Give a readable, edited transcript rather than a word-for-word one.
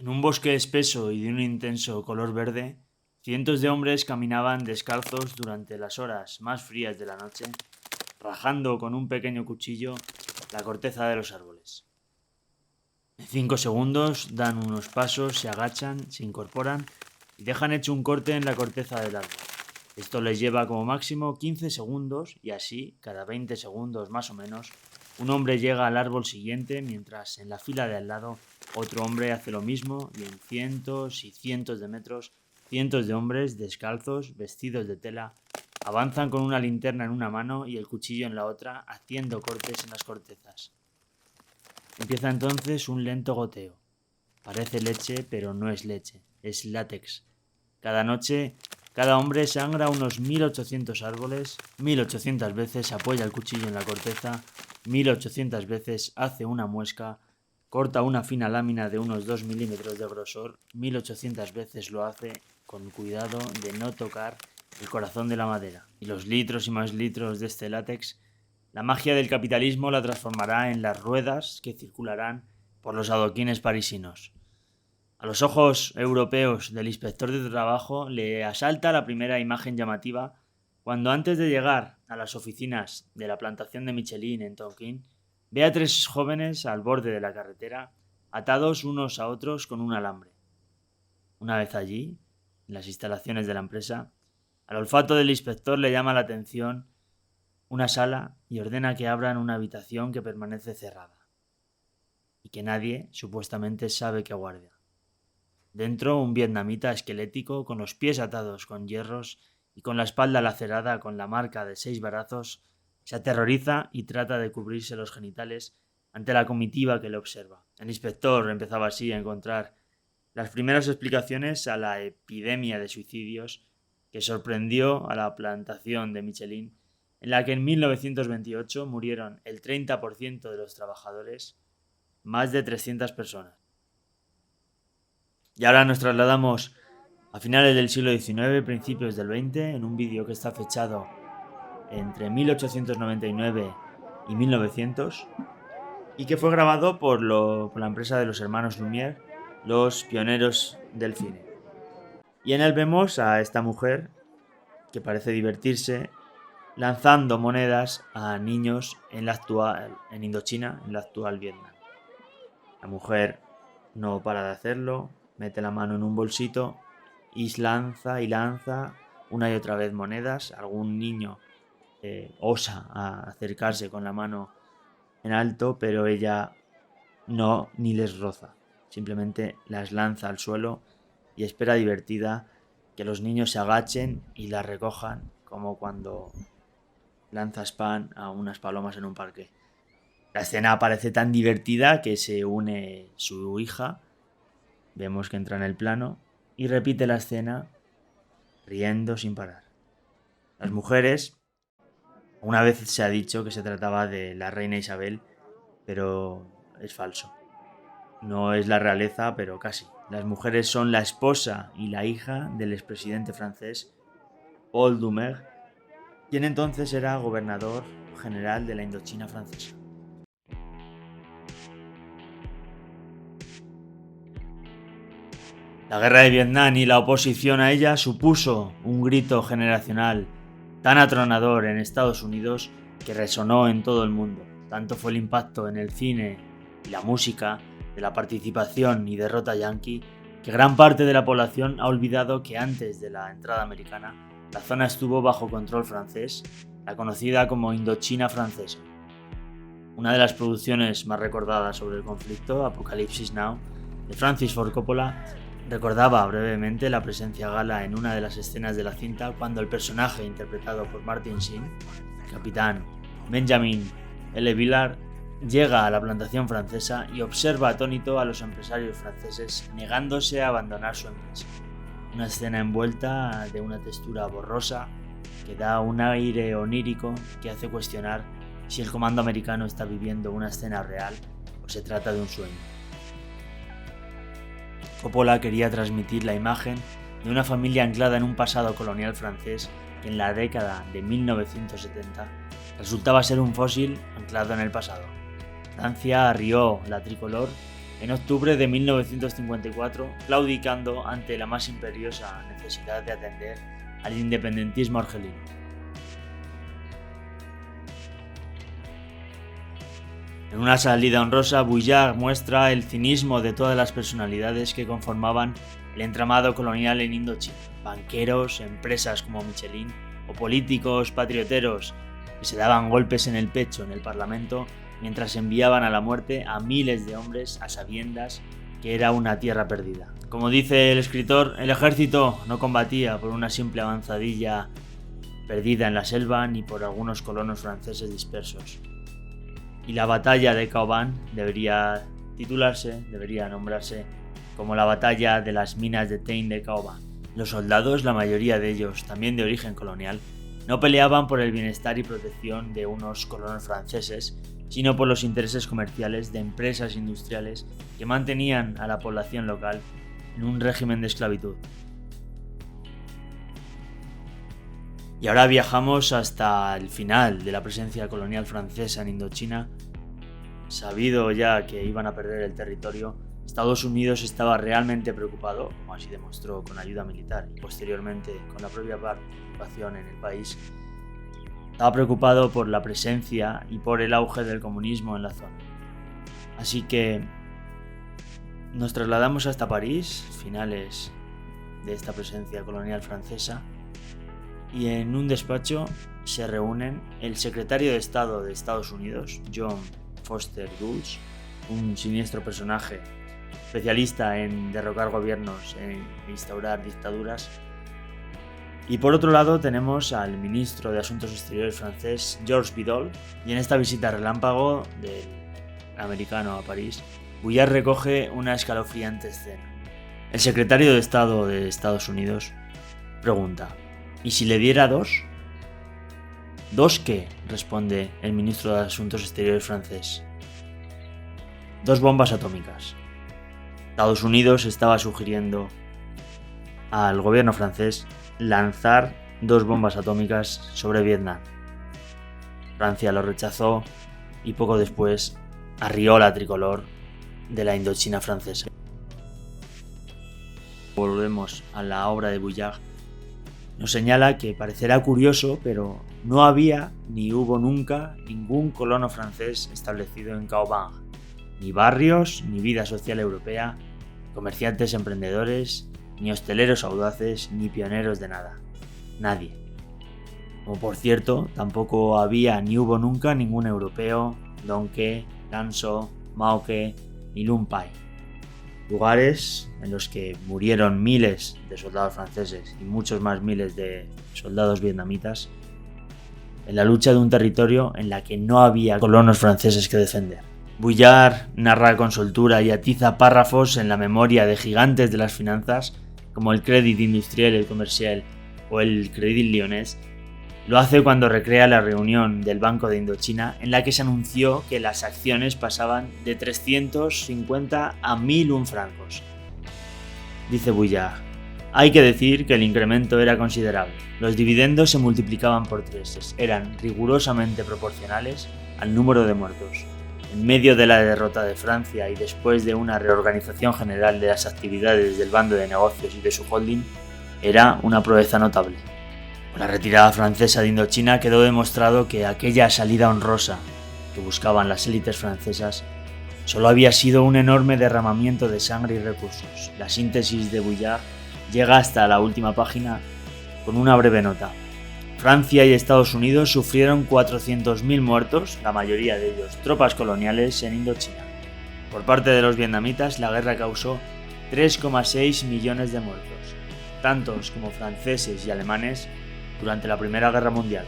En un bosque espeso y de un intenso color verde, cientos de hombres caminaban descalzos durante las horas más frías de la noche, rajando con un pequeño cuchillo la corteza de los árboles. En 5 segundos dan unos pasos, se agachan, se incorporan y dejan hecho un corte en la corteza del árbol. Esto les lleva como máximo 15 segundos y así, cada 20 segundos más o menos, un hombre llega al árbol siguiente mientras en la fila de al lado otro hombre hace lo mismo y en cientos y cientos de metros, cientos de hombres descalzos, vestidos de tela, avanzan con una linterna en una mano y el cuchillo en la otra, haciendo cortes en las cortezas. Empieza entonces un lento goteo. Parece leche, pero no es leche, es látex. Cada noche, cada hombre sangra unos 1800 árboles, 1800 veces apoya el cuchillo en la corteza, 1800 veces hace una muesca, corta una fina lámina de unos 2 milímetros de grosor, 1800 veces lo hace con cuidado de no tocar el corazón de la madera. Y los litros y más litros de este látex, la magia del capitalismo la transformará en las ruedas que circularán por los adoquines parisinos. A los ojos europeos del inspector de trabajo le asalta la primera imagen llamativa cuando antes de llegar a las oficinas de la plantación de Michelin en Tonkin, ve a 3 jóvenes al borde de la carretera, atados unos a otros con un alambre. Una vez allí, en las instalaciones de la empresa, al olfato del inspector le llama la atención una sala y ordena que abran una habitación que permanece cerrada y que nadie, supuestamente, sabe que guardia. Dentro, un vietnamita esquelético con los pies atados con hierros y con la espalda lacerada con la marca de 6 varazos, se aterroriza y trata de cubrirse los genitales ante la comitiva que le observa. El inspector empezaba así a encontrar las primeras explicaciones a la epidemia de suicidios que sorprendió a la plantación de Michelin, en la que en 1928 murieron el 30% de los trabajadores, más de 300 personas. Y ahora nos trasladamos a finales del siglo XIX, principios del XX, en un vídeo que está fechado entre 1899 y 1900 y que fue grabado por la empresa de los hermanos Lumière, los pioneros del cine. Y en él vemos a esta mujer que parece divertirse lanzando monedas a niños en Indochina, en la actual Vietnam. La mujer no para de hacerlo, mete la mano en un bolsito y lanza una y otra vez monedas. Algún niño osa a acercarse con la mano en alto, pero ella no ni les roza. Simplemente las lanza al suelo y espera divertida que los niños se agachen y las recojan, como cuando lanzas pan a unas palomas en un parque. La escena parece tan divertida que se une su hija. Vemos que entra en el plano y repite la escena riendo sin parar. Las mujeres, una vez se ha dicho que se trataba de la reina Isabel, pero es falso. No es la realeza, pero casi. Las mujeres son la esposa y la hija del expresidente francés Paul Doumer, quien entonces era gobernador general de la Indochina francesa. La guerra de Vietnam y la oposición a ella supuso un grito generacional tan atronador en Estados Unidos que resonó en todo el mundo. Tanto fue el impacto en el cine y la música de la participación y derrota yanqui que gran parte de la población ha olvidado que antes de la entrada americana la zona estuvo bajo control francés, la conocida como Indochina francesa. Una de las producciones más recordadas sobre el conflicto, Apocalipsis Now, de Francis Ford Coppola, recordaba brevemente la presencia gala en una de las escenas de la cinta cuando el personaje interpretado por Martin Sheen, el capitán Benjamin L. Villard, llega a la plantación francesa y observa atónito a los empresarios franceses negándose a abandonar su empresa. Una escena envuelta de una textura borrosa que da un aire onírico que hace cuestionar si el comando americano está viviendo una escena real o se trata de un sueño. Coppola quería transmitir la imagen de una familia anclada en un pasado colonial francés que en la década de 1970 resultaba ser un fósil anclado en el pasado. Francia arrió la tricolor en octubre de 1954, claudicando ante la más imperiosa necesidad de atender al independentismo argelino. En una salida honrosa, Bouillard muestra el cinismo de todas las personalidades que conformaban el entramado colonial en Indochina: banqueros, empresas como Michelin o políticos patrioteros que se daban golpes en el pecho en el Parlamento mientras enviaban a la muerte a miles de hombres a sabiendas que era una tierra perdida. Como dice el escritor, el ejército no combatía por una simple avanzadilla perdida en la selva ni por algunos colonos franceses dispersos. Y la batalla de Caoban debería nombrarse como la batalla de las minas de Tein de Caoban. Los soldados, la mayoría de ellos también de origen colonial, no peleaban por el bienestar y protección de unos colonos franceses, sino por los intereses comerciales de empresas industriales que mantenían a la población local en un régimen de esclavitud. Y ahora viajamos hasta el final de la presencia colonial francesa en Indochina. Sabido ya que iban a perder el territorio, Estados Unidos estaba realmente preocupado, como así demostró con ayuda militar y posteriormente con la propia participación en el país. Estaba preocupado por la presencia y por el auge del comunismo en la zona. Así que nos trasladamos hasta París, finales de esta presencia colonial francesa, y en un despacho se reúnen el secretario de Estado de Estados Unidos, John Foster Dulles, un siniestro personaje especialista en derrocar gobiernos e instaurar dictaduras. Y por otro lado tenemos al ministro de Asuntos Exteriores francés, Georges Bidault, y en esta visita relámpago del americano a París, Bouillard recoge una escalofriante escena. El secretario de Estado de Estados Unidos pregunta: ¿y si le diera dos? ¿Dos qué?, responde el ministro de Asuntos Exteriores francés. 2 bombas atómicas. Estados Unidos estaba sugiriendo al gobierno francés lanzar 2 bombas atómicas sobre Vietnam. Francia lo rechazó y poco después arrió la tricolor de la Indochina francesa. Volvemos a la obra de Bouillard. Nos señala que parecerá curioso, pero no había ni hubo nunca ningún colono francés establecido en Caoban. Ni barrios, ni vida social europea, comerciantes emprendedores, ni hosteleros audaces, ni pioneros de nada. Nadie. Como por cierto, tampoco había ni hubo nunca ningún europeo, Donque, Lanzhou, Maoke ni Lun Pai. Lugares en los que murieron miles de soldados franceses y muchos más miles de soldados vietnamitas en la lucha de un territorio en la que no había colonos franceses que defender. Bouillard narra con soltura y atiza párrafos en la memoria de gigantes de las finanzas como el Crédit Industriel et Commercial o el Crédit Lyonnais. Lo hace cuando recrea la reunión del Banco de Indochina en la que se anunció que las acciones pasaban de 350 a 1001 francos. Dice Bouillard: hay que decir que el incremento era considerable. Los dividendos se multiplicaban por 3, eran rigurosamente proporcionales al número de muertos. En medio de la derrota de Francia y después de una reorganización general de las actividades del bando de negocios y de su holding, era una proeza notable. Con la retirada francesa de Indochina quedó demostrado que aquella salida honrosa que buscaban las élites francesas solo había sido un enorme derramamiento de sangre y recursos. La síntesis de Bouillard llega hasta la última página con una breve nota. Francia y Estados Unidos sufrieron 400.000 muertos, la mayoría de ellos tropas coloniales, en Indochina. Por parte de los vietnamitas, la guerra causó 3,6 millones de muertos, tantos como franceses y alemanes durante la Primera Guerra Mundial.